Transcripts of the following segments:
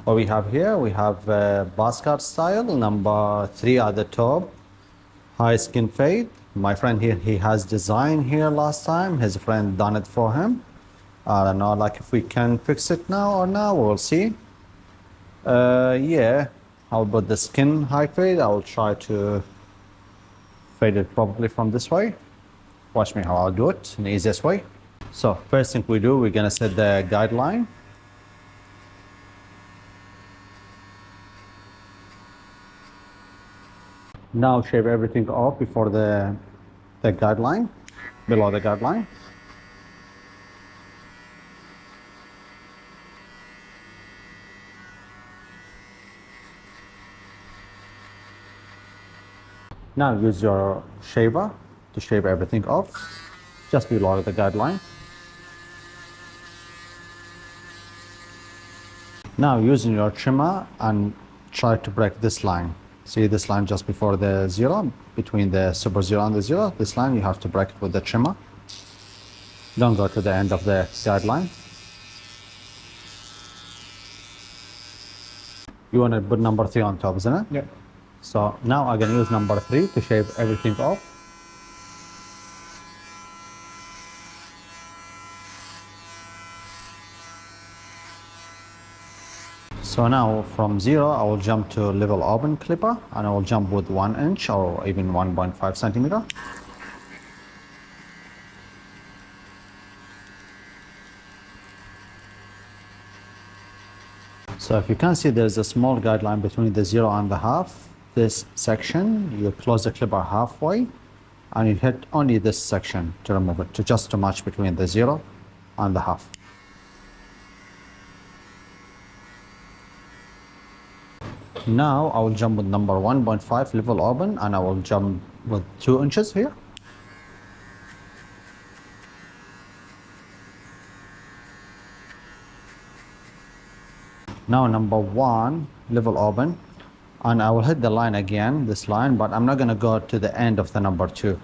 What we have here, we have buzzcut style, number 3 at the top, high skin fade. My friend here, he has design here last time. His friend done it for him. I don't know, like if we can fix it now or now, we'll see. Yeah, I'll put the skin high fade. I will try to fade it probably from this way. Watch me how I'll do it in the easiest way. So first thing we do, we're gonna set the guideline. Now shave everything off before the guideline, below the guideline. Now use your shaver to shave everything off, just below the guideline. Now using your trimmer and try to break this line. See this line just before the 0, between the super 0 and the 0, this line you have to break it with the trimmer. Don't go to the end of the guideline. You want to put number 3 on top, isn't it? Yeah. So now I'm going to use number 3 to shave everything off. So now from 0, I will jump to level open clipper and I will jump with 1 inch or even 1.5 centimeter. So if you can see, there's a small guideline between the 0 and the half. This section, you close the clipper halfway and you hit only this section to remove it, just to match between the 0 and the half. Now I will jump with number 1.5 level open and I will jump with 2 inches here. Now number 1 level open and I will hit the line again, this line, but I'm not going to go to the end of the number 2.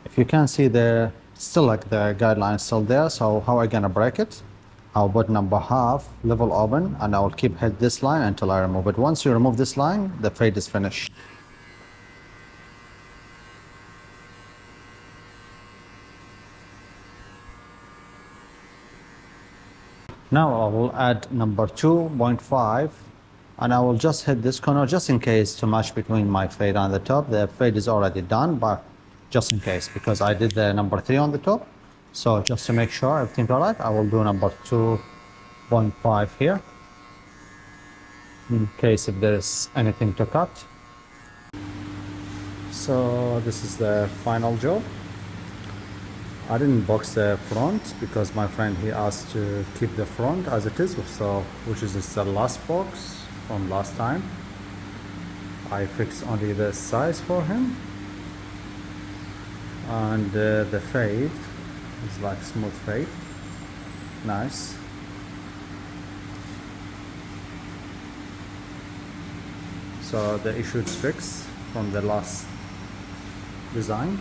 If you can see, the still like the guideline is still there. So how am I gonna break it? I'll put number half level open and I will keep hit this line until I remove it. Once you remove this line, the fade is finished. Now I will add number 2.5 and I will just hit this corner just in case to match between my fade and the top. The fade is already done, but just in case, because I did the number 3 on the top. So just to make sure everything's alright, I will do number 2.5 here in case if there's anything to cut. So this is the final job. I didn't box the front because my friend, he asked to keep the front as it is, so which is the last box from last time. I fixed only the size for him. And the fade is like smooth fade, nice. So the issue is fixed from the last design.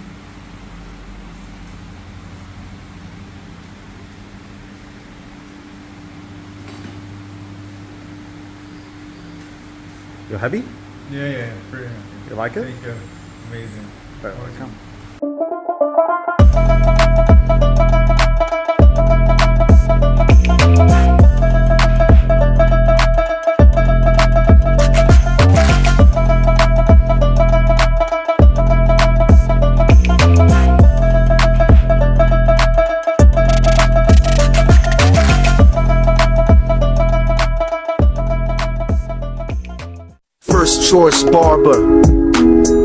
You happy? Yeah, pretty happy. You like it? Thank you. Amazing. Very welcome. First choice barber.